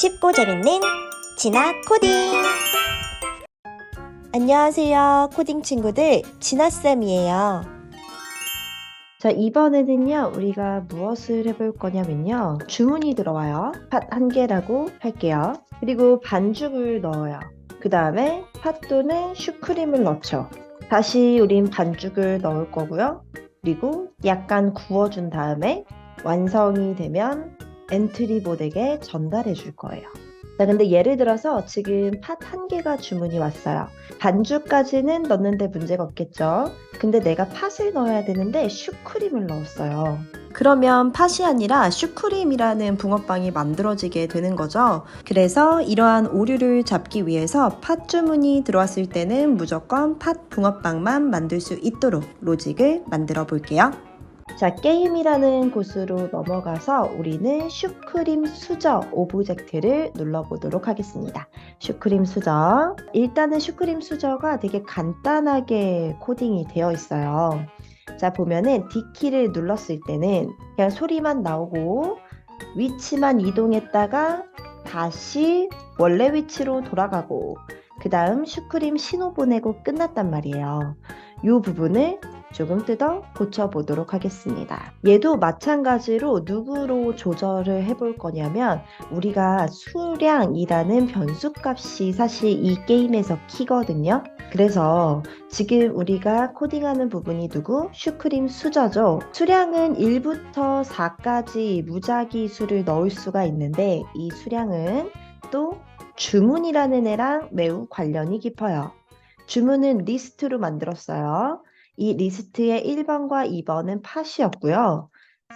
쉽고 재밌는 진아 코딩! 안녕하세요, 코딩 친구들. 진아쌤이에요. 자, 이번에는요, 우리가 무엇을 해볼 거냐면요. 주문이 들어와요. 팥 1개라고 할게요. 그리고 반죽을 넣어요. 그 다음에 팥 또는 슈크림을 넣죠. 다시 우린 반죽을 넣을 거고요. 그리고 약간 구워준 다음에 완성이 되면 엔트리봇에게 전달해 줄 거예요. 자, 근데 예를 들어서 지금 팥 1개가 주문이 왔어요. 반죽까지는 넣는데 문제가 없겠죠? 근데 내가 팥을 넣어야 되는데 슈크림을 넣었어요. 그러면 팥이 아니라 슈크림이라는 붕어빵이 만들어지게 되는 거죠. 그래서 이러한 오류를 잡기 위해서 팥 주문이 들어왔을 때는 무조건 팥 붕어빵만 만들 수 있도록 로직을 만들어 볼게요. 자, 게임이라는 곳으로 넘어가서 우리는 슈크림 수저 오브젝트를 눌러보도록 하겠습니다. 슈크림 수저. 일단은 슈크림 수저가 되게 간단하게 코딩이 되어 있어요. 자, 보면은 D키를 눌렀을 때는 그냥 소리만 나오고 위치만 이동했다가 다시 원래 위치로 돌아가고 그 다음 슈크림 신호 보내고 끝났단 말이에요. 이 부분을 조금 뜯어 고쳐보도록 하겠습니다. 얘도 마찬가지로 누구로 조절을 해볼 거냐면 우리가 수량이라는 변수값이 사실 이 게임에서 키거든요. 그래서 지금 우리가 코딩하는 부분이 누구? 슈크림 수저죠. 수량은 1부터 4까지 무작위 수를 넣을 수가 있는데 이 수량은 또 주문이라는 애랑 매우 관련이 깊어요. 주문은 리스트로 만들었어요. 이 리스트의 1번과 2번은 팥이었고요.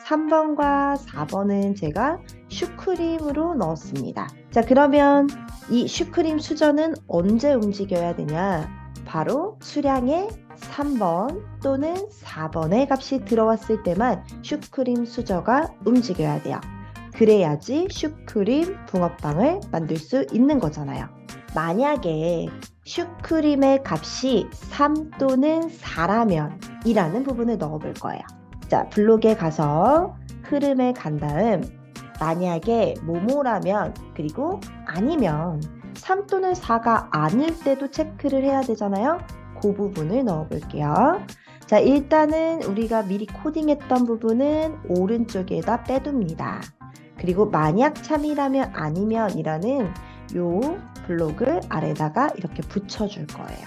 3번과 4번은 제가 슈크림으로 넣었습니다. 자, 그러면 이 슈크림 수저는 언제 움직여야 되냐? 바로 수량의 3번 또는 4번의 값이 들어왔을 때만 슈크림 수저가 움직여야 돼요. 그래야지 슈크림 붕어빵을 만들 수 있는 거잖아요. 만약에 슈크림의 값이 3 또는 4라면 이라는 부분을 넣어볼 거예요. 자, 블록에 가서 흐름에 간 다음 만약에 뭐뭐라면 그리고 아니면 3 또는 4가 아닐 때도 체크를 해야 되잖아요. 그 부분을 넣어볼게요. 자, 일단은 우리가 미리 코딩했던 부분은 오른쪽에다 빼둡니다. 그리고 만약 참이라면 아니면이라는 요 블록을 아래다가 이렇게 붙여줄 거예요.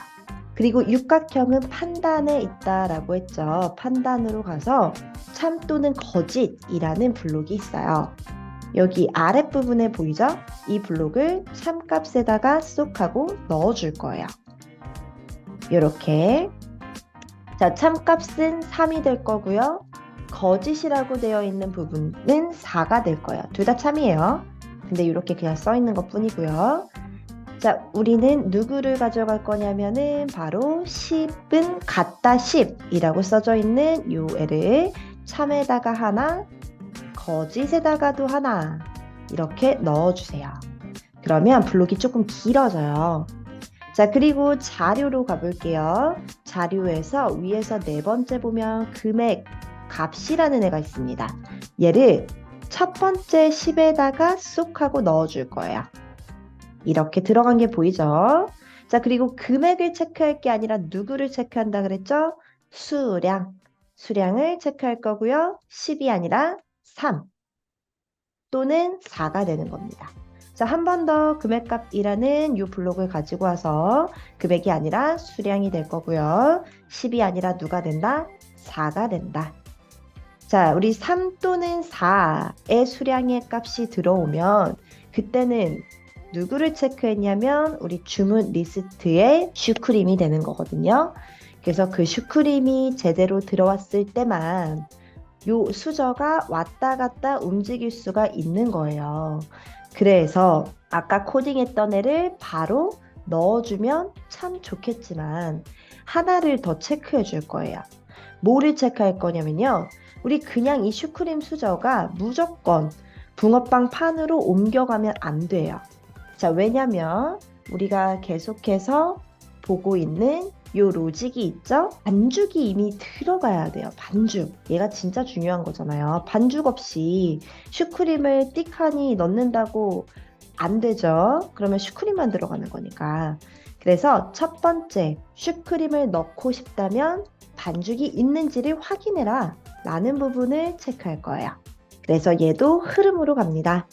그리고 육각형은 판단에 있다라고 했죠. 판단으로 가서 참 또는 거짓이라는 블록이 있어요. 여기 아랫부분에 보이죠? 이 블록을 참값에다가 쏙 하고 넣어줄 거예요. 이렇게. 자, 참값은 3이 될 거고요. 거짓이라고 되어 있는 부분은 4가 될 거예요. 둘 다 참이에요. 근데 이렇게 그냥 써 있는 것 뿐이고요. 자, 우리는 누구를 가져갈 거냐면은 바로 10은 같다 10이라고 써져 있는 요 애를 참에다가 하나, 거짓에다가도 하나 이렇게 넣어주세요. 그러면 블록이 조금 길어져요. 자, 그리고 자료로 가볼게요. 자료에서 위에서 네 번째 보면 금액 값이라는 애가 있습니다. 얘를 첫 번째 10에다가 쏙 하고 넣어줄 거예요. 이렇게 들어간 게 보이죠? 자, 그리고 금액을 체크할 게 아니라 누구를 체크한다 그랬죠? 수량을 체크할 거고요. 10이 아니라 3 또는 4가 되는 겁니다. 자, 한 번 더 금액값이라는 이 블록을 가지고 와서 금액이 아니라 수량이 될 거고요. 10이 아니라 누가 된다? 4가 된다. 자, 우리 3 또는 4의 수량의 값이 들어오면 그때는 누구를 체크했냐면 우리 주문 리스트에 슈크림이 되는 거거든요. 그래서 그 슈크림이 제대로 들어왔을 때만 요 수저가 왔다 갔다 움직일 수가 있는 거예요. 그래서 아까 코딩했던 애를 바로 넣어주면 참 좋겠지만 하나를 더 체크해 줄 거예요. 뭐를 체크할 거냐면요. 우리 그냥 이 슈크림 수저가 무조건 붕어빵 판으로 옮겨가면 안 돼요. 자, 왜냐면 우리가 계속해서 보고 있는 요 로직이 있죠? 반죽이 이미 들어가야 돼요. 반죽. 얘가 진짜 중요한 거잖아요. 반죽 없이 슈크림을 띡하니 넣는다고 안 되죠. 그러면 슈크림만 들어가는 거니까. 그래서 첫 번째, 슈크림을 넣고 싶다면 반죽이 있는지를 확인해라 라는 부분을 체크할 거예요. 그래서 얘도 흐름으로 갑니다.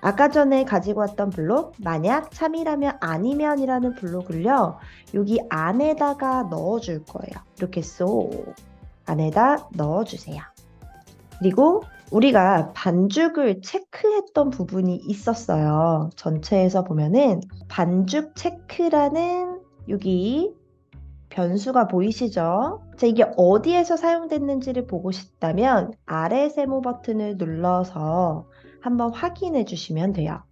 아까 전에 가지고 왔던 블록, 만약 참이라면 아니면이라는 블록을요, 여기 안에다가 넣어줄 거예요. 이렇게 쏙 안에다 넣어주세요. 그리고 우리가 반죽을 체크했던 부분이 있었어요. 전체에서 보면은 반죽 체크라는 여기 변수가 보이시죠? 자, 이게 어디에서 사용됐는지를 보고 싶다면 아래 세모 버튼을 눌러서 한번 확인해 주시면 돼요.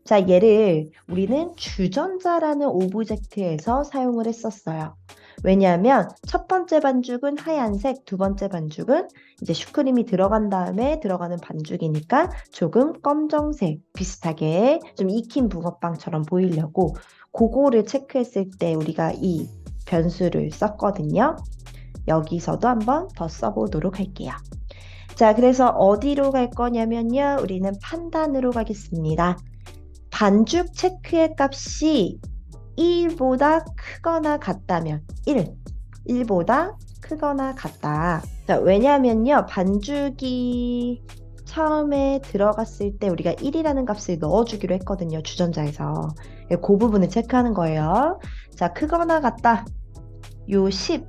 자, 얘를 우리는 주전자라는 오브젝트에서 사용을 했었어요. 왜냐하면 첫 번째 반죽은 하얀색, 두 번째 반죽은 이제 슈크림이 들어간 다음에 들어가는 반죽이니까 조금 검정색 비슷하게 좀 익힌 붕어빵처럼 보이려고 그거를 체크했을 때 우리가 이 변수를 썼거든요. 여기서도 한번 더 써보도록 할게요. 자, 그래서 어디로 갈 거냐면요. 우리는 판단으로 가겠습니다. 반죽 체크의 값이 1보다 크거나 같다면 1보다 크거나 같다. 자, 왜냐하면요. 반죽이 처음에 들어갔을 때 우리가 1이라는 값을 넣어주기로 했거든요. 주전자에서. 그 부분을 체크하는 거예요. 자, 크거나 같다. 요 10,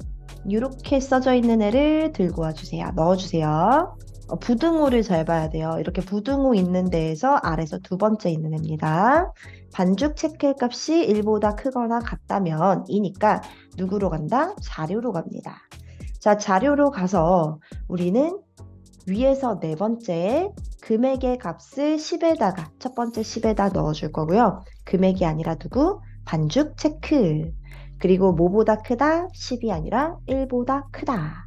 이렇게 써져 있는 애를 들고 와주세요. 넣어주세요. 부등호를 잘 봐야 돼요. 이렇게 부등호 있는 데에서 아래서 두 번째 있는 애입니다. 반죽 체크의 값이 1보다 크거나 같다면 이니까 누구로 간다? 자료로 갑니다. 자, 자료로 가서 우리는 위에서 네 번째 금액의 값을 10에다가 첫 번째 10에다 넣어줄 거고요. 금액이 아니라 누구? 반죽 체크. 그리고 뭐보다 크다? 10이 아니라 1보다 크다.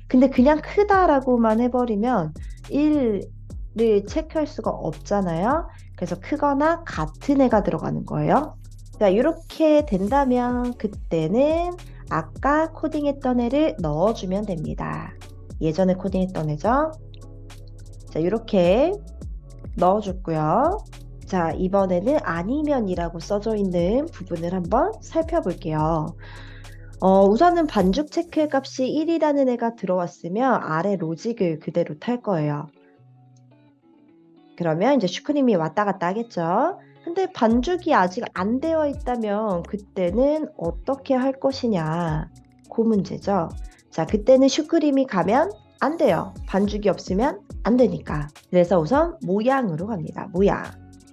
근데 그냥 크다라고만 해버리면 1을 체크할 수가 없잖아요. 그래서 크거나 같은 애가 들어가는 거예요. 자, 이렇게 된다면 그때는 아까 코딩했던 애를 넣어주면 됩니다. 예전에 코딩했던 애죠. 자, 이렇게 넣어줬고요. 자, 이번에는 아니면이라고 써져 있는 부분을 한번 살펴볼게요. 우선은 반죽 체크의 값이 1이라는 애가 들어왔으면 아래 로직을 그대로 탈 거예요. 그러면 이제 슈크림이 왔다 갔다 하겠죠. 근데 반죽이 아직 안 되어 있다면 그때는 어떻게 할 것이냐. 그 문제죠. 자, 그때는 슈크림이 가면 안 돼요. 반죽이 없으면 안 되니까. 그래서 우선 모양으로 갑니다. 모양.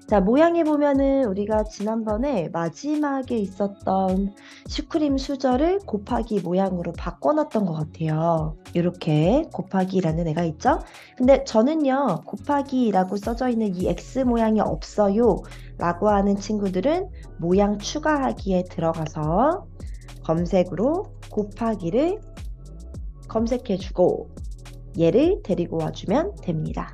자, 모양에 보면은 우리가 지난번에 마지막에 있었던 슈크림 수저를 곱하기 모양으로 바꿔놨던 것 같아요. 이렇게 곱하기라는 애가 있죠? 근데 저는요, 곱하기라고 써져 있는 이 X 모양이 없어요 라고 하는 친구들은 모양 추가하기에 들어가서 검색으로 곱하기를 검색해주고 얘를 데리고 와주면 됩니다.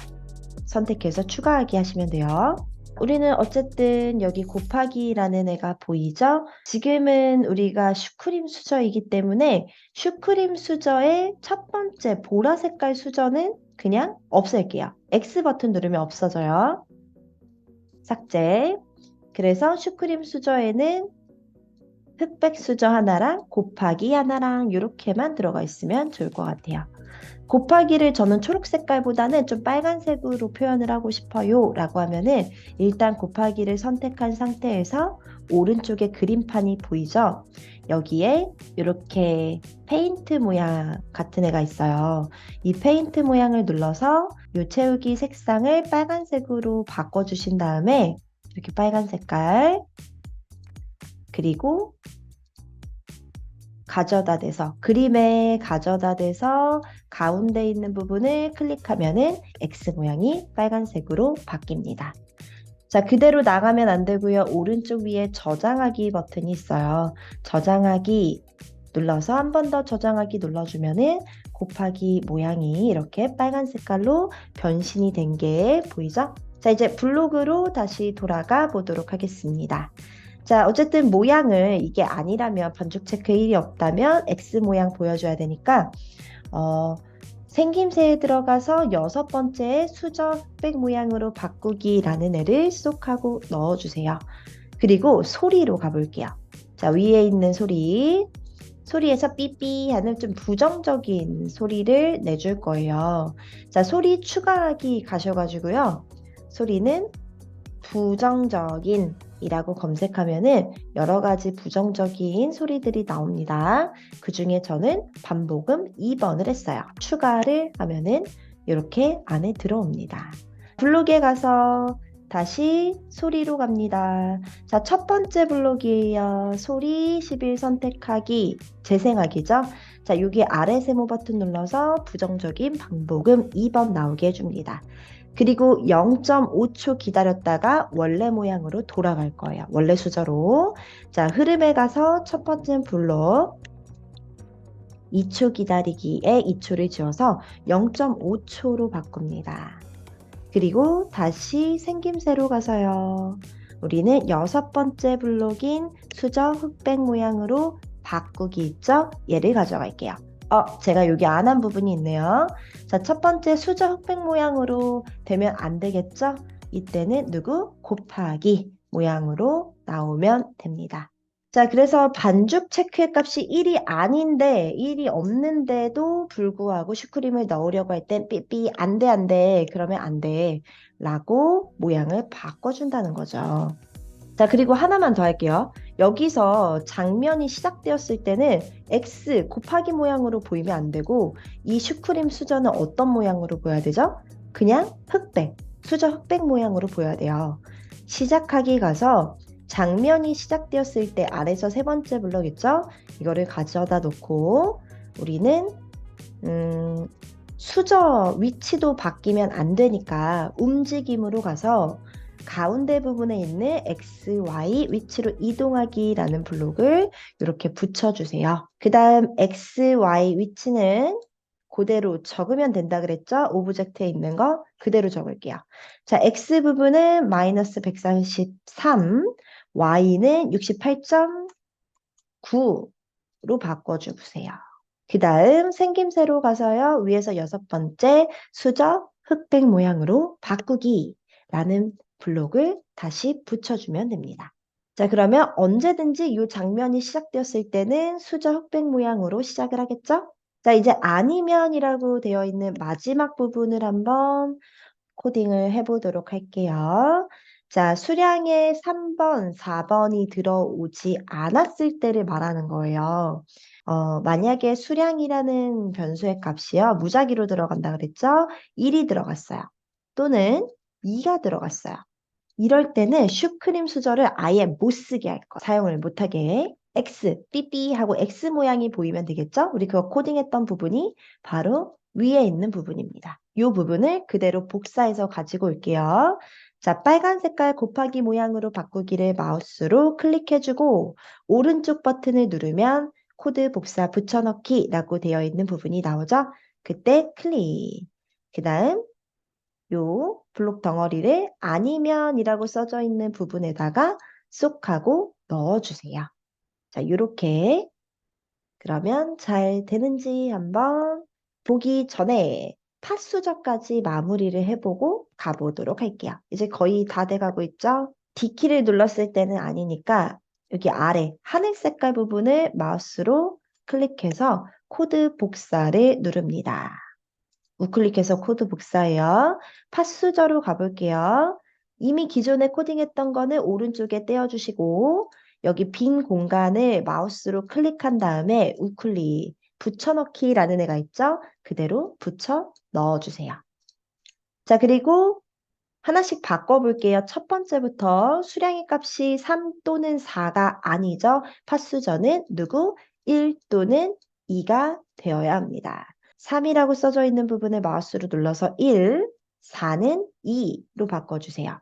선택해서 추가하기 하시면 돼요. 우리는 어쨌든 여기 곱하기라는 애가 보이죠? 지금은 우리가 슈크림 수저이기 때문에 슈크림 수저의 첫 번째 보라 색깔 수저는 그냥 없앨게요. X 버튼 누르면 없어져요. 삭제. 그래서 슈크림 수저에는 흑백 수저 하나랑 곱하기 하나랑 이렇게만 들어가 있으면 좋을 것 같아요. 곱하기를 저는 초록 색깔보다는 좀 빨간색으로 표현을 하고 싶어요 라고 하면은 일단 곱하기를 선택한 상태에서 오른쪽에 그림판이 보이죠? 여기에 이렇게 페인트 모양 같은 애가 있어요. 이 페인트 모양을 눌러서 이 채우기 색상을 빨간색으로 바꿔주신 다음에 이렇게 빨간 색깔 그리고 가져다 대서 그림에 가져다 대서 가운데 있는 부분을 클릭하면은 X 모양이 빨간색으로 바뀝니다. 자, 그대로 나가면 안 되고요. 오른쪽 위에 저장하기 버튼이 있어요. 저장하기 눌러서 한 번 더 저장하기 눌러주면은 곱하기 모양이 이렇게 빨간 색깔로 변신이 된 게 보이죠? 자, 이제 블록으로 다시 돌아가 보도록 하겠습니다. 자, 어쨌든 모양을 이게 아니라면 반죽 체크 1이 없다면 X 모양 보여줘야 되니까 생김새에 들어가서 6번째 수저 흑백 모양으로 바꾸기라는 애를 쏙 하고 넣어주세요. 그리고 소리로 가볼게요. 자, 위에 있는 소리에서 삐삐 하는 좀 부정적인 소리를 내줄 거예요. 자, 소리 추가하기 가셔가지고요. 소리는 부정적인 이라고 검색하면은 여러 가지 부정적인 소리들이 나옵니다. 그 중에 저는 반복음 2번을 했어요. 추가를 하면은 이렇게 안에 들어옵니다. 블록에 가서 다시 소리로 갑니다. 자, 첫 번째 블록이에요. 소리 11 선택하기, 재생하기죠. 자, 여기 아래 세모 버튼 눌러서 부정적인 반복음 2번 나오게 해줍니다. 그리고 0.5초 기다렸다가 원래 모양으로 돌아갈 거예요. 원래 수저로. 자, 흐름에 가서 첫 번째 블록 2초 기다리기에 2초를 지어서 0.5초로 바꿉니다. 그리고 다시 생김새로 가서요. 우리는 6번째 블록인 수저 흑백 모양으로 바꾸기 있죠? 얘를 가져갈게요. 제가 여기 안 한 부분이 있네요. 자, 첫 번째 수저 흑백 모양으로 되면 안 되겠죠? 이때는 곱하기 모양으로 나오면 됩니다. 자, 그래서 반죽 체크의 값이 1이 아닌데 1이 없는데도 불구하고 슈크림을 넣으려고 할 땐 삐삐 안 돼, 안 돼. 그러면 안 돼. 라고 모양을 바꿔준다는 거죠. 자, 그리고 하나만 더 할게요. 여기서 장면이 시작되었을 때는 X 곱하기 모양으로 보이면 안 되고 이 슈크림 수저는 어떤 모양으로 보여야 되죠? 그냥 흑백, 수저 흑백 모양으로 보여야 돼요. 시작하기 가서 장면이 시작되었을 때 아래서 세 번째 블럭 있죠? 이거를 가져다 놓고 우리는 수저 위치도 바뀌면 안 되니까 움직임으로 가서 가운데 부분에 있는 X, Y 위치로 이동하기라는 블록을 이렇게 붙여주세요. 그 다음 X, Y 위치는 그대로 적으면 된다 그랬죠? 오브젝트에 있는 거 그대로 적을게요. 자, X 부분은 마이너스 143, Y는 68.9로 바꿔주세요. 그 다음 생김새로 가서요. 위에서 6번째 수저 흑백 모양으로 바꾸기라는 블록을 다시 붙여주면 됩니다. 자, 그러면 언제든지 이 장면이 시작되었을 때는 수저 흑백 모양으로 시작을 하겠죠? 자, 이제 아니면이라고 되어 있는 마지막 부분을 한번 코딩을 해보도록 할게요. 자, 수량에 3번, 4번이 들어오지 않았을 때를 말하는 거예요. 만약에 수량이라는 변수의 값이요. 무작위로 들어간다 그랬죠? 1이 들어갔어요. 또는 2가 들어갔어요. 이럴 때는 슈크림 수저를 아예 못 쓰게 할 거. 사용을 못하게. X, 삐삐 하고 X 모양이 보이면 되겠죠? 우리 그거 코딩했던 부분이 바로 위에 있는 부분입니다. 이 부분을 그대로 복사해서 가지고 올게요. 자, 빨간 색깔 곱하기 모양으로 바꾸기를 마우스로 클릭해주고 오른쪽 버튼을 누르면 코드 복사 붙여넣기라고 되어 있는 부분이 나오죠? 그때 클릭. 그 다음 요 블록 덩어리를 아니면이라고 써져 있는 부분에다가 쏙 하고 넣어주세요. 자, 이렇게 그러면 잘 되는지 한번 보기 전에 팥수저까지 마무리를 해보고 가보도록 할게요. 이제 거의 다 돼가고 있죠? D키를 눌렀을 때는 아니니까 여기 아래 하늘 색깔 부분을 마우스로 클릭해서 코드 복사를 누릅니다. 우클릭해서 코드 복사해요. 팥수저로 가볼게요. 이미 기존에 코딩했던 거는 오른쪽에 떼어주시고 여기 빈 공간을 마우스로 클릭한 다음에 우클릭 붙여넣기라는 애가 있죠? 그대로 붙여 넣어주세요. 자, 그리고 하나씩 바꿔볼게요. 첫 번째부터 수량의 값이 3 또는 4가 아니죠. 팥수저는 1 또는 2가 되어야 합니다. 3이라고 써져 있는 부분을 마우스로 눌러서 1, 4는 2로 바꿔주세요.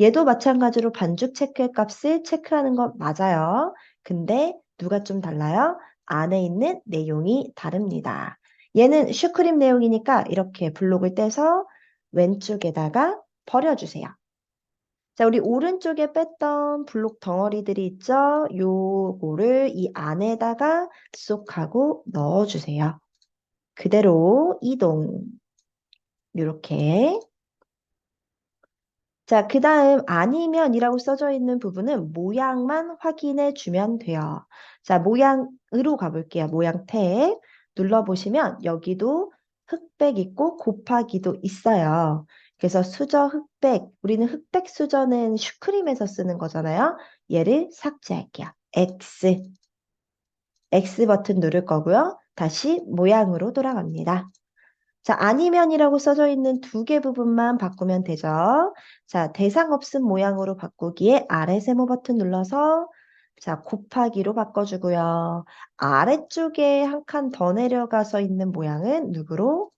얘도 마찬가지로 반죽 체크의 값을 체크하는 건 맞아요. 근데 누가 좀 달라요? 안에 있는 내용이 다릅니다. 얘는 슈크림 내용이니까 이렇게 블록을 떼서 왼쪽에다가 버려주세요. 자, 우리 오른쪽에 뺐던 블록 덩어리들이 있죠? 요거를 이 안에다가 쏙 하고 넣어주세요. 그대로 이동. 이렇게. 자, 그 다음 아니면이라고 써져 있는 부분은 모양만 확인해 주면 돼요. 자, 모양으로 가볼게요. 모양 탭 눌러보시면 여기도 흑백 있고 곱하기도 있어요. 그래서 수저 흑백, 우리는 흑백 수저는 슈크림에서 쓰는 거잖아요. 얘를 삭제할게요. X 버튼 누를 거고요. 다시 모양으로 돌아갑니다. 자, 아니면이라고 써져 있는 두 개 부분만 바꾸면 되죠. 자, 대상 없음 모양으로 바꾸기에 아래 세모 버튼 눌러서 자, 곱하기로 바꿔주고요. 아래쪽에 한 칸 더 내려가서 있는 모양은 누구로?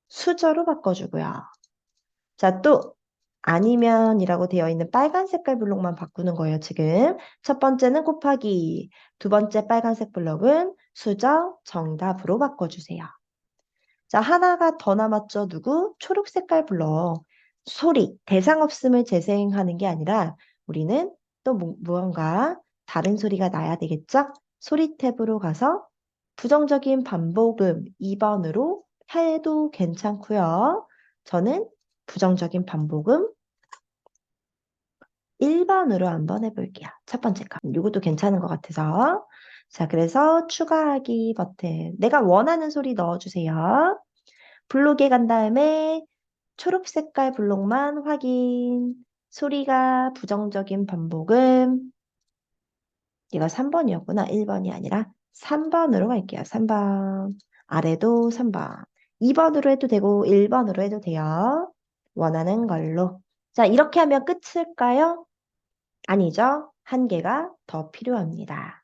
수저로 바꿔주고요. 자, 또 아니면이라고 되어 있는 빨간 색깔 블록만 바꾸는 거예요, 지금. 첫 번째는 곱하기, 두 번째 빨간색 블록은 수저 정답으로 바꿔주세요. 자, 하나가 더 남았죠. 누구? 초록 색깔 블록. 소리, 대상 없음을 재생하는 게 아니라 우리는 또 무언가 다른 소리가 나야 되겠죠? 소리 탭으로 가서 부정적인 반복음 2번으로 해도 괜찮고요. 저는 부정적인 반복음 1번으로 한번 해볼게요. 첫 번째 거. 이것도 괜찮은 것 같아서. 자, 그래서 추가하기 버튼. 내가 원하는 소리 넣어주세요. 블록에 간 다음에 초록 색깔 블록만 확인. 소리가 부정적인 반복은 이거 3번이었구나. 1번이 아니라 3번으로 갈게요. 3번. 아래도 3번. 2번으로 해도 되고 1번으로 해도 돼요. 원하는 걸로. 자, 이렇게 하면 끝일까요? 아니죠. 한 개가 더 필요합니다.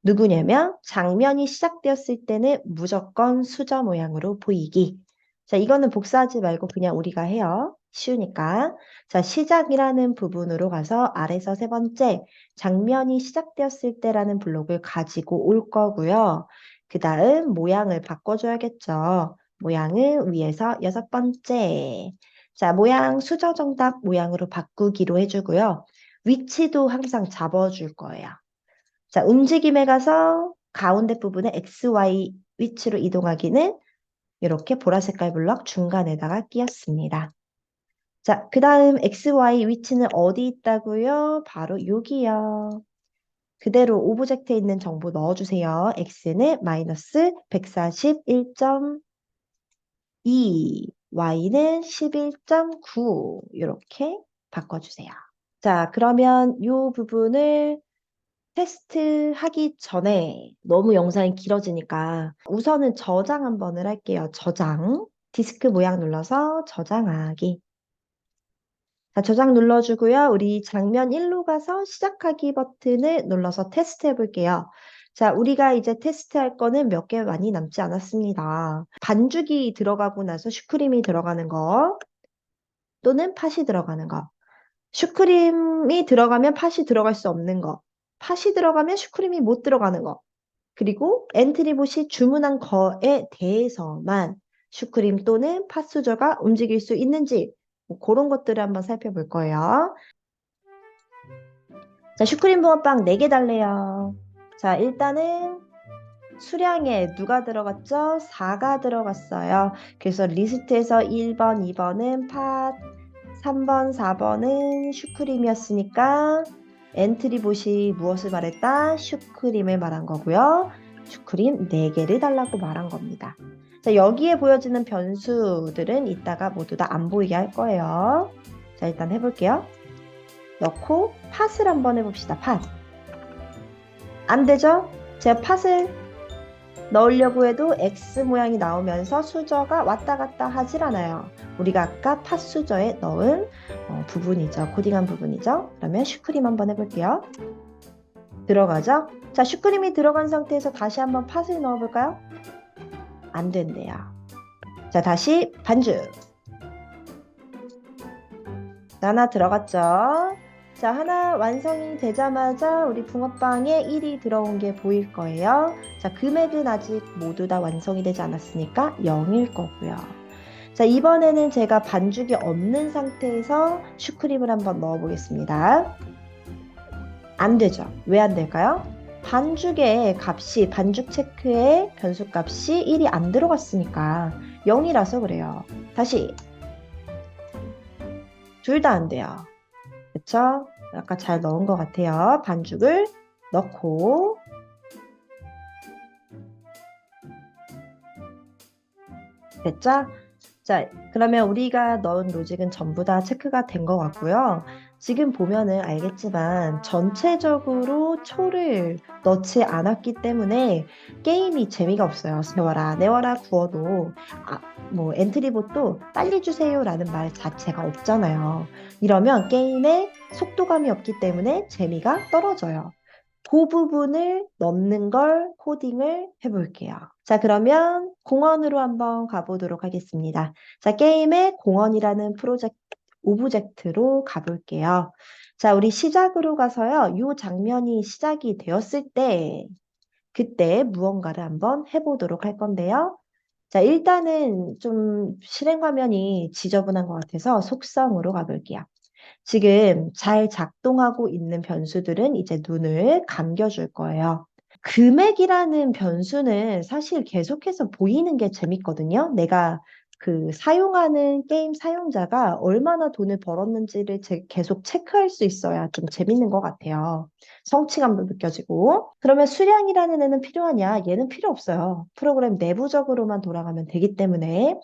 누구냐면 장면이 시작되었을 때는 무조건 수저 모양으로 보이기. 자, 이거는 복사하지 말고 그냥 우리가 해요. 쉬우니까. 자, 시작이라는 부분으로 가서 아래서 세 번째 장면이 시작되었을 때라는 블록을 가지고 올 거고요. 그 다음 모양을 바꿔줘야겠죠. 모양은 위에서 여섯 번째. 자, 모양 수저 정답 모양으로 바꾸기로 해주고요. 위치도 항상 잡아줄 거예요. 자, 움직임에 가서 가운데 부분에 XY 위치로 이동하기는 이렇게 보라색깔 블럭 중간에다가 끼웠습니다. 자, 그 다음 XY 위치는 어디 있다고요? 바로 여기요. 그대로 오브젝트에 있는 정보 넣어주세요. X는 마이너스 141.2, Y는 11.9 이렇게 바꿔주세요. 자, 그러면 이 부분을 테스트 하기 전에 너무 영상이 길어지니까 우선은 저장 한번을 할게요. 저장. 디스크 모양 눌러서 저장하기. 자, 저장 눌러주고요. 우리 장면 1로 가서 시작하기 버튼을 눌러서 테스트 해볼게요. 자, 우리가 이제 테스트할 거는 몇 개 많이 남지 않았습니다. 반죽이 들어가고 나서 슈크림이 들어가는 거 또는 팥이 들어가는 거. 슈크림이 들어가면 팥이 들어갈 수 없는 거. 팥이 들어가면 슈크림이 못 들어가는 거. 그리고 엔트리봇이 주문한 거에 대해서만 슈크림 또는 팥 수저가 움직일 수 있는지 뭐 그런 것들을 한번 살펴볼 거예요. 자, 슈크림 붕어빵 4개 달래요. 자, 일단은 수량에 누가 들어갔죠? 4가 들어갔어요. 그래서 리스트에서 1번, 2번은 팥, 3번, 4번은 슈크림이었으니까 엔트리봇이 무엇을 말했다? 슈크림을 말한 거고요. 슈크림 4개를 달라고 말한 겁니다. 자, 여기에 보여지는 변수들은 이따가 모두 다 안 보이게 할 거예요. 자, 일단 해볼게요. 넣고 팥을 한번 해봅시다. 팥. 안 되죠? 제가 팥을 넣으려고 해도 X 모양이 나오면서 수저가 왔다 갔다 하질 않아요. 우리가 아까 팥 수저에 넣은 부분이죠. 코딩한 부분이죠. 그러면 슈크림 한번 해볼게요. 들어가죠? 자, 슈크림이 들어간 상태에서 다시 한번 팥을 넣어볼까요? 안 된대요. 자, 다시 반죽. 하나 들어갔죠? 자, 하나 완성이 되자마자 우리 붕어빵에 1이 들어온 게 보일 거예요. 자, 금액은 아직 모두 다 완성이 되지 않았으니까 0일 거고요. 자, 이번에는 제가 반죽이 없는 상태에서 슈크림을 한번 넣어 보겠습니다. 안 되죠? 왜 안 될까요? 반죽의 값이, 반죽 체크에 변수 값이 1이 안 들어갔으니까 0이라서 그래요. 다시. 둘 다 안 돼요. 그쵸? 아까 잘 넣은 것 같아요. 반죽을 넣고. 됐죠? 자, 그러면 우리가 넣은 로직은 전부 다 체크가 된 것 같고요. 지금 보면은 알겠지만 전체적으로 초를 넣지 않았기 때문에 게임이 재미가 없어요. 세워라, 내워라, 구워도 뭐 엔트리봇도 빨리 주세요라는 말 자체가 없잖아요. 이러면 게임에 속도감이 없기 때문에 재미가 떨어져요. 그 부분을 넣는 걸 코딩을 해볼게요. 자, 그러면 공원으로 한번 가보도록 하겠습니다. 자, 게임의 공원이라는 오브젝트로 가볼게요. 자, 우리 시작으로 가서요. 이 장면이 시작이 되었을 때, 그때 무언가를 한번 해보도록 할 건데요. 자, 일단은 좀 실행 화면이 지저분한 것 같아서 속성으로 가볼게요. 지금 잘 작동하고 있는 변수들은 이제 눈을 감겨줄 거예요. 금액이라는 변수는 사실 계속해서 보이는 게 재밌거든요. 내가 그 사용하는 게임 사용자가 얼마나 돈을 벌었는지를 계속 체크할 수 있어야 좀 재밌는 것 같아요. 성취감도 느껴지고. 그러면 수량이라는 애는 필요하냐? 얘는 필요 없어요. 프로그램 내부적으로만 돌아가면 되기 때문에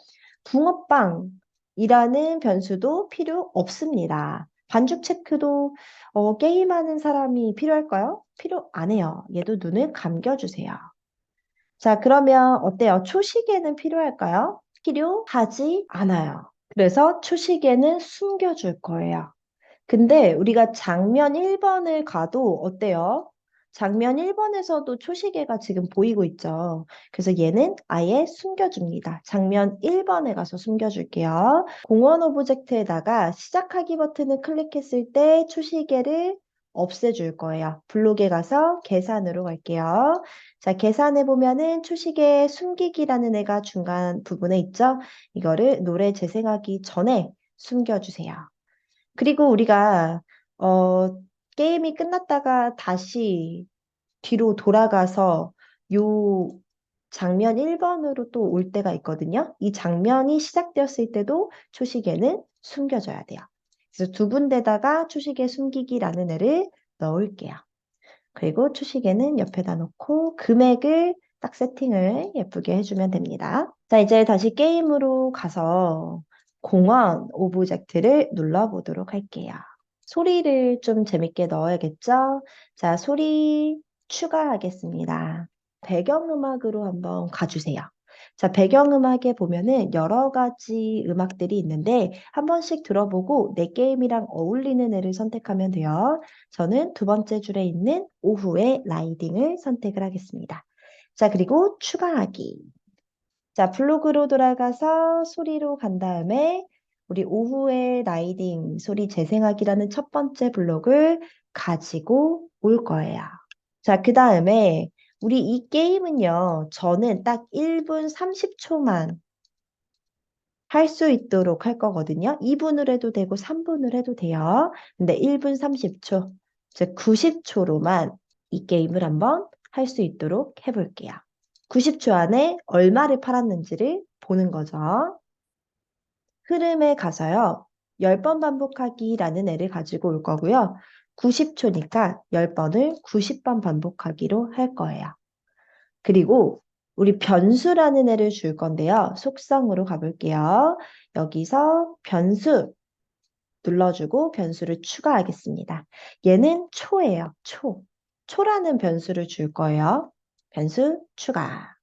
붕어빵이라는 변수도 필요 없습니다. 반죽 체크도 게임하는 사람이 필요할까요? 필요 안 해요. 얘도 눈을 감겨주세요. 자, 그러면 어때요? 초시계는 필요할까요? 필요하지 않아요. 그래서 초시계는 숨겨줄 거예요. 근데 우리가 장면 1번을 가도 어때요? 장면 1번에서도 초시계가 지금 보이고 있죠. 그래서 얘는 아예 숨겨줍니다. 장면 1번에 가서 숨겨줄게요. 공원 오브젝트에다가 시작하기 버튼을 클릭했을 때 초시계를 없애줄 거예요. 블록에 가서 계산으로 갈게요. 자, 계산해 보면은 초시계 숨기기라는 애가 중간 부분에 있죠? 이거를 노래 재생하기 전에 숨겨주세요. 그리고 우리가 게임이 끝났다가 다시 뒤로 돌아가서 요 장면 1번으로 또 올 때가 있거든요. 이 장면이 시작되었을 때도 초시계는 숨겨져야 돼요. 그래서 두 군데다가 초시계 숨기기라는 애를 넣을게요. 그리고 초시계는 옆에다 놓고 금액을 딱 세팅을 예쁘게 해주면 됩니다. 자, 이제 다시 게임으로 가서 공원 오브젝트를 눌러보도록 할게요. 소리를 좀 재밌게 넣어야겠죠? 자, 소리 추가하겠습니다. 배경음악으로 한번 가주세요. 자, 배경음악에 보면은 여러 가지 음악들이 있는데 한 번씩 들어보고 내 게임이랑 어울리는 애를 선택하면 돼요. 저는 두 번째 줄에 있는 오후의 라이딩을 선택을 하겠습니다. 자, 그리고 추가하기. 자, 블로그로 돌아가서 소리로 간 다음에 우리 오후의 라이딩 소리 재생하기라는 첫 번째 블록을 가지고 올 거예요. 자, 그 다음에 우리 이 게임은요, 저는 딱 1분 30초만 할 수 있도록 할 거거든요. 2분을 해도 되고 3분을 해도 돼요. 근데 1분 30초, 즉 90초로만 이 게임을 한번 할 수 있도록 해볼게요. 90초 안에 얼마를 팔았는지를 보는 거죠. 흐름에 가서요. 10번 반복하기라는 애를 가지고 올 거고요. 90초니까 10번을 90번 반복하기로 할 거예요. 그리고 우리 변수라는 애를 줄 건데요. 속성으로 가볼게요. 여기서 변수 눌러주고 변수를 추가하겠습니다. 얘는 초예요. 초. 초라는 변수를 줄 거예요. 변수 추가.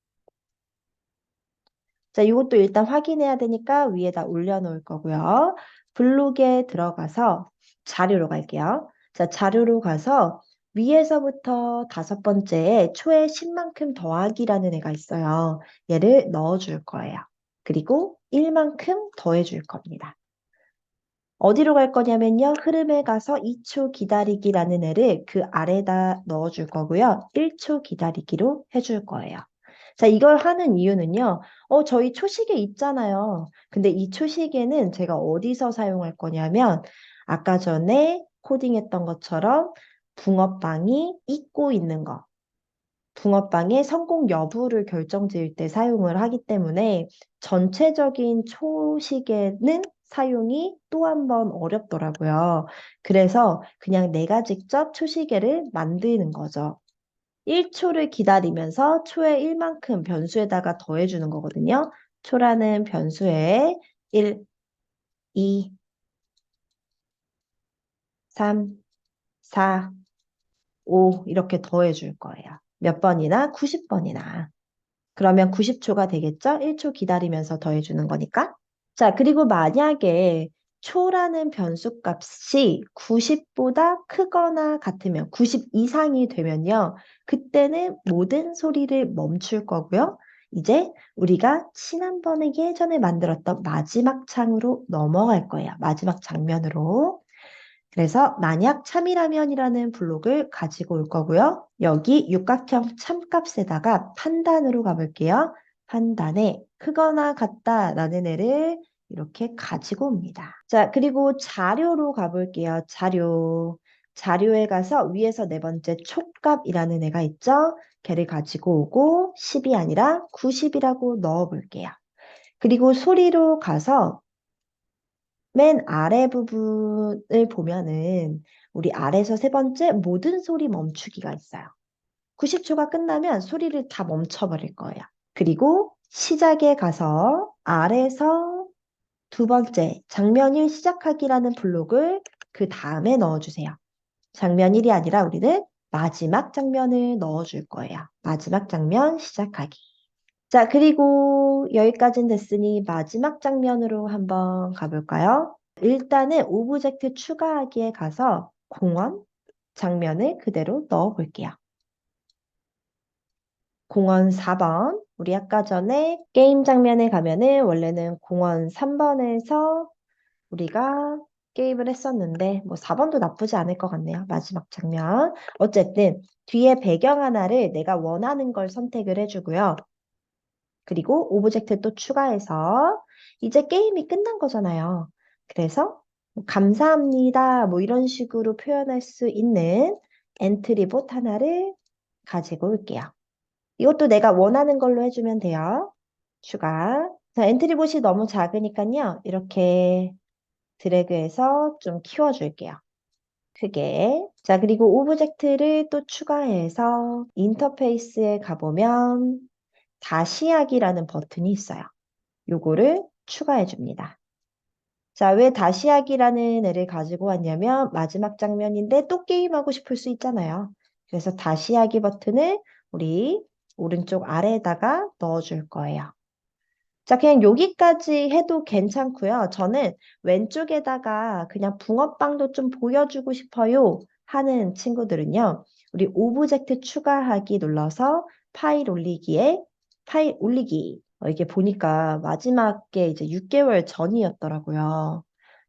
자, 이것도 일단 확인해야 되니까 위에다 올려놓을 거고요. 블록에 들어가서 자료로 갈게요. 자, 자료로 가서 위에서부터 다섯 번째에 초에 10만큼 더하기라는 애가 있어요. 얘를 넣어줄 거예요. 그리고 1만큼 더해줄 겁니다. 어디로 갈 거냐면요. 흐름에 가서 2초 기다리기라는 애를 그 아래다 넣어줄 거고요. 1초 기다리기로 해줄 거예요. 자, 이걸 하는 이유는요. 저희 초시계 있잖아요. 근데 이 초시계는 제가 어디서 사용할 거냐면 아까 전에 코딩했던 것처럼 붕어빵이 잊고 있는 거. 붕어빵의 성공 여부를 결정지을 때 사용을 하기 때문에 전체적인 초식에는 사용이 또 한 번 어렵더라고요. 그래서 그냥 내가 직접 초시계를 만드는 거죠. 1초를 기다리면서 초의 1만큼 변수에다가 더해주는 거거든요. 초라는 변수에 1, 2, 3, 4, 5 이렇게 더해줄 거예요. 몇 번이나? 90번이나. 그러면 90초가 되겠죠? 1초 기다리면서 더해주는 거니까. 자, 그리고 만약에 초라는 변수 값이 90보다 크거나 같으면 90 이상이 되면요. 그때는 모든 소리를 멈출 거고요. 이제 우리가 지난번에 예전에 만들었던 마지막 창으로 넘어갈 거예요. 마지막 장면으로. 그래서 만약 참이라면이라는 블록을 가지고 올 거고요. 여기 육각형 참값에다가 판단으로 가볼게요. 판단에 크거나 같다라는 애를 이렇게 가지고 옵니다. 자, 그리고 자료로 가볼게요. 자료. 자료에 가서 위에서 네 번째 촉값이라는 애가 있죠? 걔를 가지고 오고 10이 아니라 90이라고 넣어볼게요. 그리고 소리로 가서 맨 아래 부분을 보면은 우리 아래에서 세 번째 모든 소리 멈추기가 있어요. 90초가 끝나면 소리를 다 멈춰버릴 거예요. 그리고 시작에 가서 아래에서 두 번째 장면 1 시작하기라는 블록을 그 다음에 넣어주세요. 장면 1이 아니라 우리는 마지막 장면을 넣어줄 거예요. 마지막 장면 시작하기. 자, 그리고 여기까지는 됐으니 마지막 장면으로 한번 가볼까요? 일단은 오브젝트 추가하기에 가서 공원 장면을 그대로 넣어 볼게요. 공원 4번. 우리 아까 전에 게임 장면에 가면은 원래는 공원 3번에서 우리가 게임을 했었는데 뭐 4번도 나쁘지 않을 것 같네요. 마지막 장면. 어쨌든 뒤에 배경 하나를 내가 원하는 걸 선택을 해주고요. 그리고 오브젝트 또 추가해서 이제 게임이 끝난 거잖아요. 그래서 뭐 감사합니다. 뭐 이런 식으로 표현할 수 있는 엔트리봇 하나를 가지고 올게요. 이것도 내가 원하는 걸로 해주면 돼요. 추가. 자, 엔트리봇이 너무 작으니까요. 이렇게 드래그해서 좀 키워줄게요. 크게. 자, 그리고 오브젝트를 또 추가해서 인터페이스에 가보면 다시 하기라는 버튼이 있어요. 요거를 추가해 줍니다. 자, 왜 다시 하기라는 애를 가지고 왔냐면 마지막 장면인데 또 게임하고 싶을 수 있잖아요. 그래서 다시 하기 버튼을 우리 오른쪽 아래에다가 넣어줄 거예요. 자, 그냥 여기까지 해도 괜찮고요. 저는 왼쪽에다가 그냥 붕어빵도 좀 보여주고 싶어요 하는 친구들은요. 우리 오브젝트 추가하기 눌러서 파일 올리기에 파일 올리기. 이게 보니까 마지막에 이제 6개월 전이었더라고요.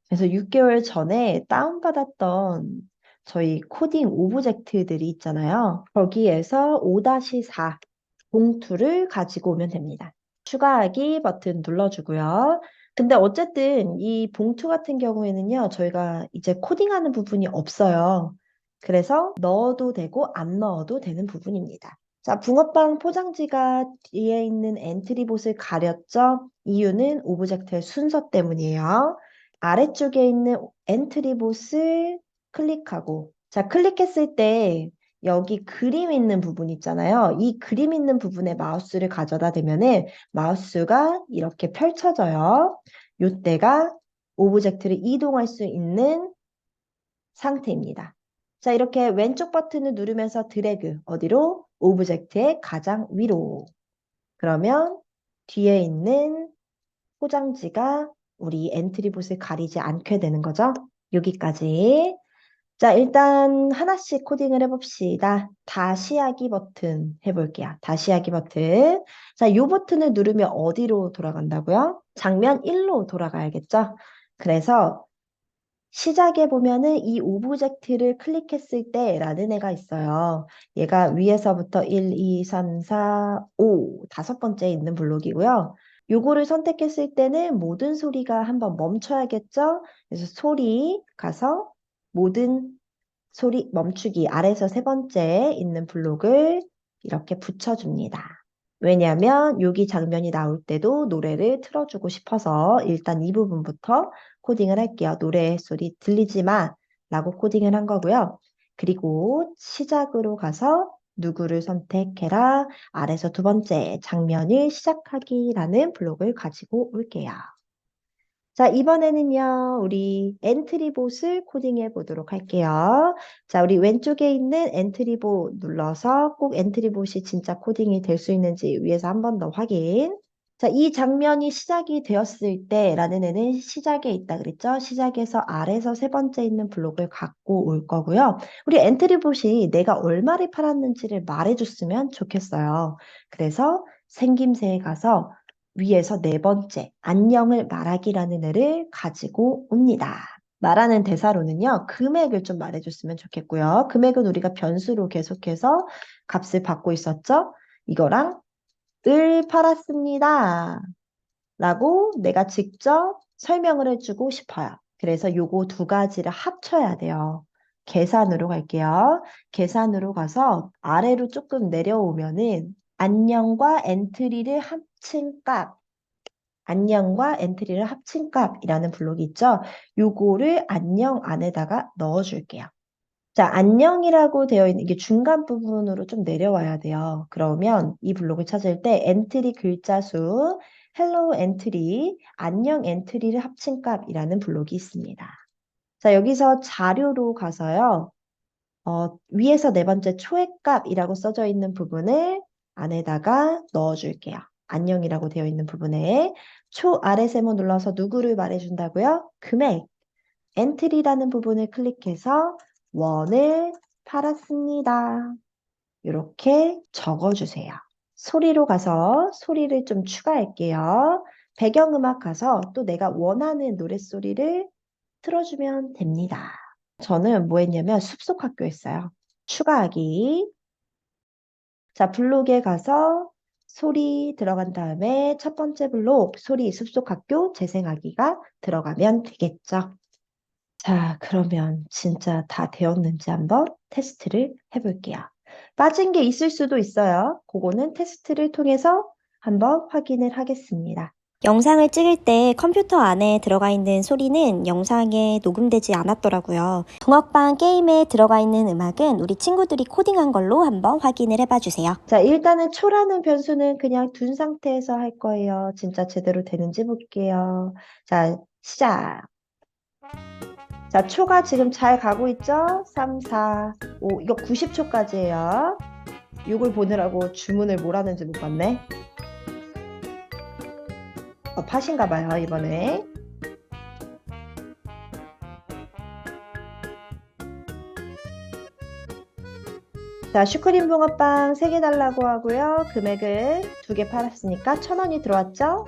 그래서 6개월 전에 다운받았던 저희 코딩 오브젝트들이 있잖아요. 거기에서 5-4 봉투를 가지고 오면 됩니다. 추가하기 버튼 눌러주고요. 근데 어쨌든 이 봉투 같은 경우에는요, 저희가 이제 코딩하는 부분이 없어요. 그래서 넣어도 되고 안 넣어도 되는 부분입니다. 자, 붕어빵 포장지가 뒤에 있는 엔트리봇을 가렸죠? 이유는 오브젝트의 순서 때문이에요. 아래쪽에 있는 엔트리봇을 클릭하고, 자, 클릭했을 때 여기 그림 있는 부분 있잖아요. 이 그림 있는 부분에 마우스를 가져다 대면은 마우스가 이렇게 펼쳐져요. 이때가 오브젝트를 이동할 수 있는 상태입니다. 자, 이렇게 왼쪽 버튼을 누르면서 드래그, 어디로? 오브젝트의 가장 위로. 그러면 뒤에 있는 포장지가 우리 엔트리봇을 가리지 않게 되는 거죠. 여기까지. 자, 일단 하나씩 코딩을 해봅시다. 다시 하기 버튼 해볼게요. 다시 하기 버튼. 자, 이 버튼을 누르면 어디로 돌아간다고요? 장면 1로 돌아가야겠죠? 그래서 시작에 보면은 이 오브젝트를 클릭했을 때 라는 애가 있어요. 얘가 위에서부터 1, 2, 3, 4, 5 다섯 번째에 있는 블록이고요. 요거를 선택했을 때는 모든 소리가 한번 멈춰야겠죠? 그래서 소리 가서 모든 소리 멈추기 아래에서 세 번째 있는 블록을 이렇게 붙여줍니다. 왜냐하면 여기 장면이 나올 때도 노래를 틀어주고 싶어서 일단 이 부분부터 코딩을 할게요. 노래 소리 들리지 마 라고 코딩을 한 거고요. 그리고 시작으로 가서 누구를 선택해라 아래서 두 번째 장면을 시작하기라는 블록을 가지고 올게요. 자, 이번에는요, 우리 엔트리봇을 코딩해 보도록 할게요. 자, 우리 왼쪽에 있는 엔트리봇 눌러서 꼭 엔트리봇이 진짜 코딩이 될 수 있는지 위에서 한 번 더 확인. 자, 이 장면이 시작이 되었을 때 라는 애는 시작에 있다 그랬죠? 시작에서 아래서 세 번째 있는 블록을 갖고 올 거고요. 우리 엔트리봇이 내가 얼마를 팔았는지를 말해줬으면 좋겠어요. 그래서 생김새에 가서 위에서 네 번째, 안녕을 말하기라는 애를 가지고 옵니다. 말하는 대사로는요, 금액을 좀 말해줬으면 좋겠고요. 금액은 우리가 변수로 계속해서 값을 받고 있었죠? 이거랑 을 팔았습니다. 라고 내가 직접 설명을 해주고 싶어요. 그래서 요거 두 가지를 합쳐야 돼요. 계산으로 갈게요. 계산으로 가서 아래로 조금 내려오면은 안녕과 엔트리를 합친 값, 안녕과 엔트리를 합친 값이라는 블록이 있죠. 요거를 안녕 안에다가 넣어줄게요. 자, 안녕이라고 되어 있는 이게 중간 부분으로 좀 내려와야 돼요. 그러면 이 블록을 찾을 때 엔트리 글자 수, 헬로 엔트리, 안녕 엔트리를 합친 값이라는 블록이 있습니다. 자, 여기서 자료로 가서요. 위에서 네 번째 초액값이라고 써져 있는 부분을 안에다가 넣어줄게요. 안녕이라고 되어 있는 부분에 초 아래 세모 눌러서 누구를 말해준다고요? 금액. 엔트리라는 부분을 클릭해서 원을 팔았습니다. 이렇게 적어주세요. 소리로 가서 소리를 좀 추가할게요. 배경음악 가서 또 내가 원하는 노랫소리를 틀어주면 됩니다. 저는 뭐 했냐면 숲속학교 했어요. 추가하기. 자, 블록에 가서 소리 들어간 다음에 첫 번째 블록 소리 숲속학교 재생하기가 들어가면 되겠죠. 자, 그러면 진짜 다 되었는지 한번 테스트를 해볼게요. 빠진 게 있을 수도 있어요. 그거는 테스트를 통해서 한번 확인을 하겠습니다. 영상을 찍을 때 컴퓨터 안에 들어가 있는 소리는 영상에 녹음되지 않았더라고요. 붕어빵 게임에 들어가 있는 음악은 우리 친구들이 코딩한 걸로 한번 확인을 해봐 주세요. 자, 일단은 초라는 변수는 그냥 둔 상태에서 할 거예요. 진짜 제대로 되는지 볼게요. 자, 시작. 자, 초가 지금 잘 가고 있죠? 3, 4, 5, 이거 90초까지예요. 이걸 보느라고 주문을 뭘 하는지 못 봤네. 팥인가 봐요, 이번에. 자, 슈크림 붕어빵 3개 달라고 하고요. 금액은 2개 팔았으니까 1,000원이 들어왔죠?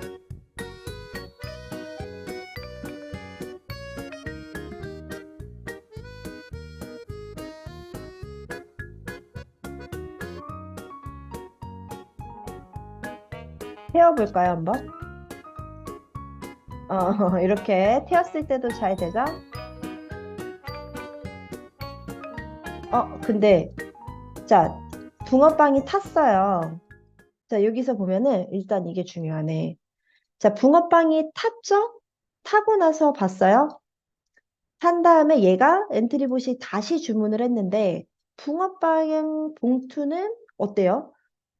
태워볼까요, 한번? 이렇게 태웠을 때도 잘 되죠? 근데 자, 붕어빵이 탔어요. 자, 여기서 보면은 일단 이게 중요하네. 자, 붕어빵이 탔죠? 타고 나서 봤어요? 탄 다음에 얘가 엔트리봇이 다시 주문을 했는데 붕어빵 봉투는 어때요?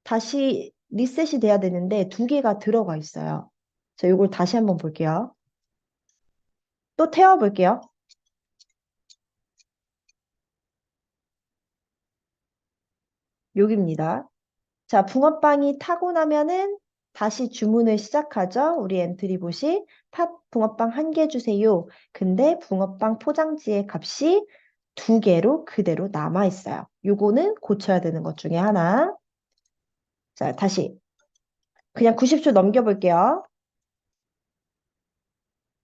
다시 리셋이 돼야 되는데 2개가 들어가 있어요. 자, 이걸 다시 한번 볼게요. 또 태워볼게요. 여기입니다. 자, 붕어빵이 타고 나면은 다시 주문을 시작하죠. 우리 엔트리봇이 붕어빵 1개 주세요. 근데 붕어빵 포장지의 값이 2개로 그대로 남아 있어요. 요거는 고쳐야 되는 것 중에 하나. 자, 다시 그냥 90초 넘겨볼게요.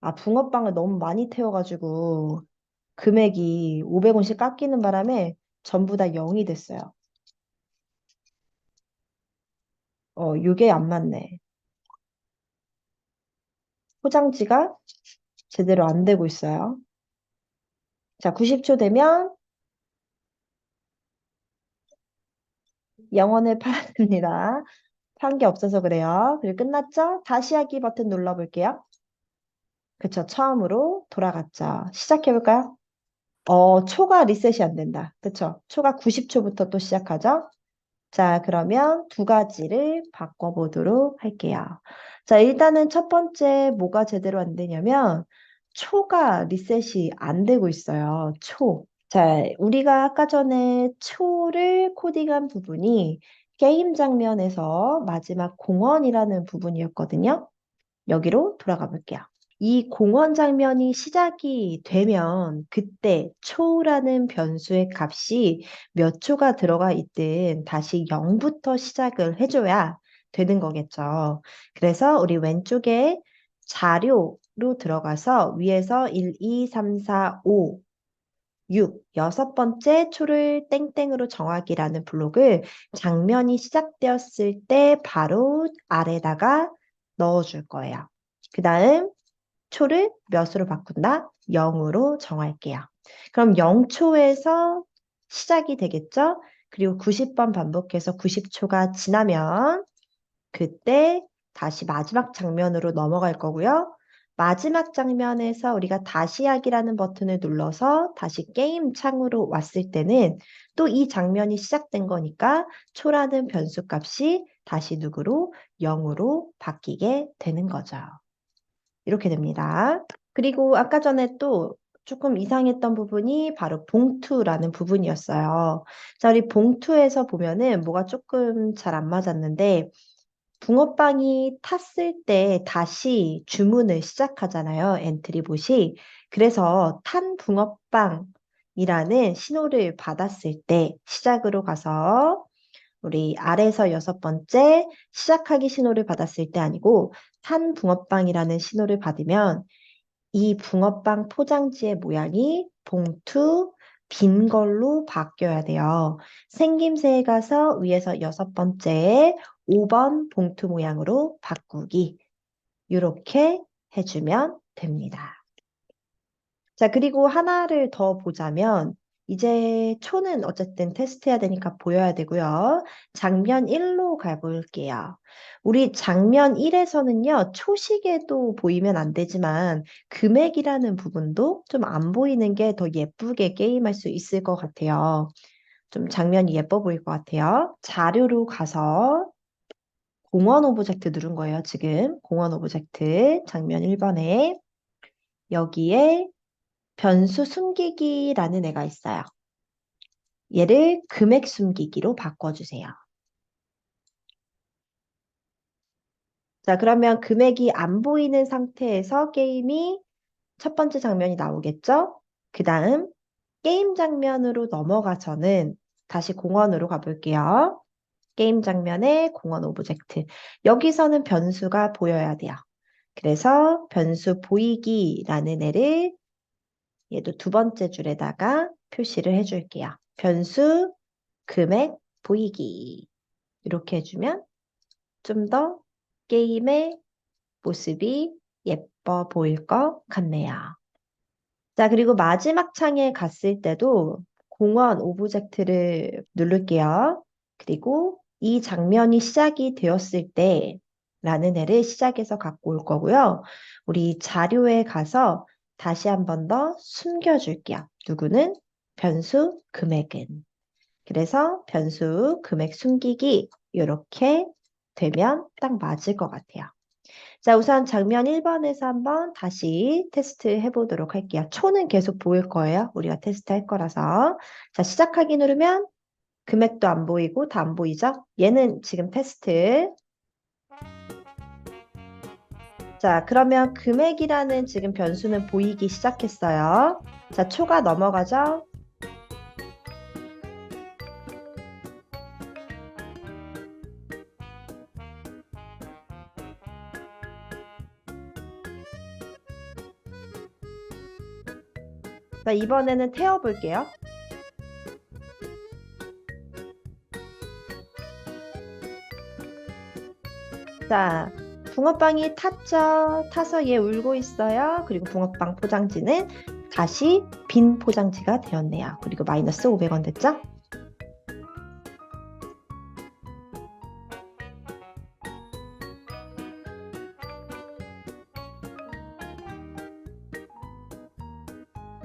아, 붕어빵을 너무 많이 태워가지고 금액이 500원씩 깎이는 바람에 전부 다 0이 됐어요. 요게 안 맞네. 포장지가 제대로 안 되고 있어요. 자, 90초 되면 영원을 팔았습니다. 판 게 없어서 그래요. 그리고 끝났죠? 다시 하기 버튼 눌러볼게요. 그쵸, 처음으로 돌아갔죠. 시작해볼까요? 초가 리셋이 안 된다. 그쵸? 초가 90초부터 또 시작하죠? 자, 그러면 두 가지를 바꿔보도록 할게요. 자, 일단은 첫 번째 뭐가 제대로 안 되냐면 초가 리셋이 안 되고 있어요. 초. 자, 우리가 아까 전에 초를 코딩한 부분이 게임 장면에서 마지막 공원이라는 부분이었거든요. 여기로 돌아가 볼게요. 이 공원 장면이 시작이 되면 그때 초라는 변수의 값이 몇 초가 들어가 있든 다시 0부터 시작을 해줘야 되는 거겠죠. 그래서 우리 왼쪽에 자료로 들어가서 위에서 1, 2, 3, 4, 5, 6, 여섯 번째 초를 땡땡으로 정하기라는 블록을 장면이 시작되었을 때 바로 아래다가 넣어줄 거예요. 그 다음 초를 몇으로 바꾼다? 0으로 정할게요. 그럼 0초에서 시작이 되겠죠? 그리고 90번 반복해서 90초가 지나면 그때 다시 마지막 장면으로 넘어갈 거고요. 마지막 장면에서 우리가 다시 하기라는 버튼을 눌러서 다시 게임 창으로 왔을 때는 또 이 장면이 시작된 거니까 초라는 변수 값이 다시 누구로? 0으로 바뀌게 되는 거죠. 이렇게 됩니다. 그리고 아까 전에 또 조금 이상했던 부분이 바로 봉투라는 부분이었어요. 자, 우리 봉투에서 보면은 뭐가 조금 잘 안 맞았는데 붕어빵이 탔을 때 다시 주문을 시작하잖아요. 엔트리봇이. 그래서 탄 붕어빵이라는 신호를 받았을 때 시작으로 가서 우리 아래에서 여섯 번째 시작하기 신호를 받았을 때 아니고 탄 붕어빵이라는 신호를 받으면 이 붕어빵 포장지의 모양이 봉투 빈 걸로 바뀌어야 돼요. 생김새에 가서 위에서 여섯 번째에 5번 봉투 모양으로 바꾸기. 이렇게 해주면 됩니다. 자, 그리고 하나를 더 보자면 이제 초는 어쨌든 테스트해야 되니까 보여야 되고요. 장면 1로 가볼게요. 우리 장면 1에서는요, 초시계도 보이면 안 되지만 금액이라는 부분도 좀 안 보이는 게 더 예쁘게 게임할 수 있을 것 같아요. 좀 장면이 예뻐 보일 것 같아요. 자료로 가서 공원 오브젝트 누른 거예요, 지금. 공원 오브젝트 장면 1번에 여기에 변수 숨기기라는 애가 있어요. 얘를 금액 숨기기로 바꿔주세요. 자, 그러면 금액이 안 보이는 상태에서 게임이 첫 번째 장면이 나오겠죠? 그 다음 게임 장면으로 넘어가서는 다시 공원으로 가볼게요. 게임 장면에 공원 오브젝트. 여기서는 변수가 보여야 돼요. 그래서 변수 보이기라는 애를 얘도 두 번째 줄에다가 표시를 해줄게요. 변수 금액 보이기. 이렇게 해주면 좀 더 게임의 모습이 예뻐 보일 것 같네요. 자, 그리고 마지막 창에 갔을 때도 공원 오브젝트를 누를게요. 그리고 이 장면이 시작이 되었을 때 라는 애를 시작해서 갖고 올 거고요. 우리 자료에 가서 다시 한 번 더 숨겨줄게요. 누구는? 변수 금액은. 그래서 변수 금액 숨기기 이렇게 되면 딱 맞을 것 같아요. 자, 우선 장면 1번에서 한번 다시 테스트 해보도록 할게요. 초는 계속 보일 거예요. 우리가 테스트 할 거라서. 자, 시작하기 누르면 금액도 안 보이고 다 안 보이죠? 얘는 지금 테스트. 자, 그러면 금액이라는 지금 변수는 보이기 시작했어요. 자, 초가 넘어가죠? 자, 이번에는 태워볼게요. 자, 붕어빵이 탔죠? 타서 얘 울고 있어요. 그리고 붕어빵 포장지는 다시 빈 포장지가 되었네요. 그리고 마이너스 500원 됐죠?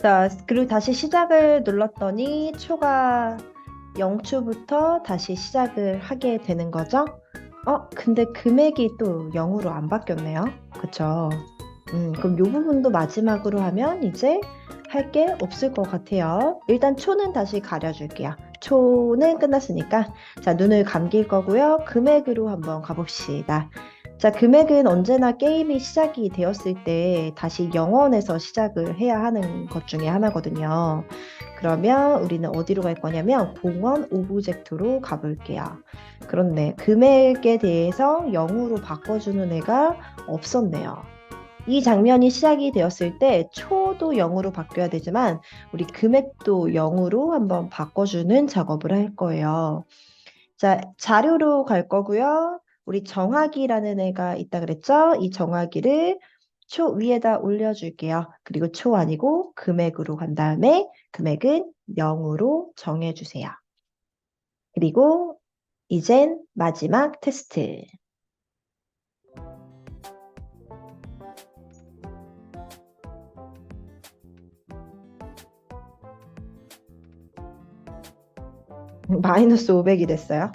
자, 그리고 다시 시작을 눌렀더니 초가 0초부터 다시 시작을 하게 되는 거죠. 근데 금액이 또 0으로 안 바뀌었네요. 그쵸? 그럼 이 부분도 마지막으로 하면 이제 할 게 없을 것 같아요. 일단 초는 다시 가려줄게요. 초는 끝났으니까 자, 눈을 감길 거고요. 금액으로 한번 가봅시다. 자, 금액은 언제나 게임이 시작이 되었을 때 다시 0원에서 시작을 해야 하는 것 중에 하나거든요. 그러면 우리는 어디로 갈 거냐면 공원 오브젝트로 가볼게요. 그런데 금액에 대해서 0으로 바꿔주는 애가 없었네요. 이 장면이 시작이 되었을 때 초도 0으로 바뀌어야 되지만 우리 금액도 0으로 한번 바꿔주는 작업을 할 거예요. 자, 자료로 갈 거고요. 우리 정하기라는 애가 있다 그랬죠? 이 정하기를 초 위에다 올려줄게요. 그리고 초 아니고 금액으로 간 다음에 금액은 0으로 정해주세요. 그리고 이젠 마지막 테스트. 마이너스 500이 됐어요.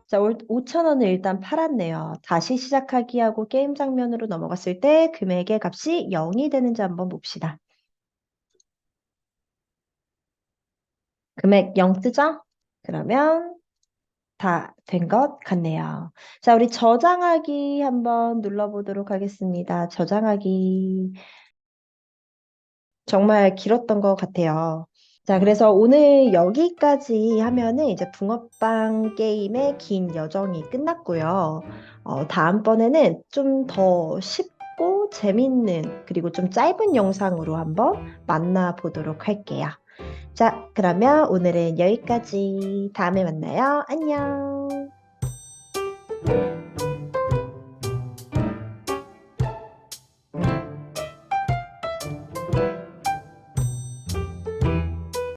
자, 5,000원을 일단 팔았네요. 다시 시작하기 하고 게임 장면으로 넘어갔을 때 금액의 값이 0이 되는지 한번 봅시다. 금액 0 뜨죠? 그러면 다 된 것 같네요. 자, 우리 저장하기 한번 눌러보도록 하겠습니다. 저장하기. 정말 길었던 것 같아요. 자, 그래서 오늘 여기까지 하면은 이제 붕어빵 게임의 긴 여정이 끝났고요. 다음번에는 좀 더 쉽고 재밌는 그리고 좀 짧은 영상으로 한번 만나보도록 할게요. 자, 그러면 오늘은 여기까지. 다음에 만나요. 안녕.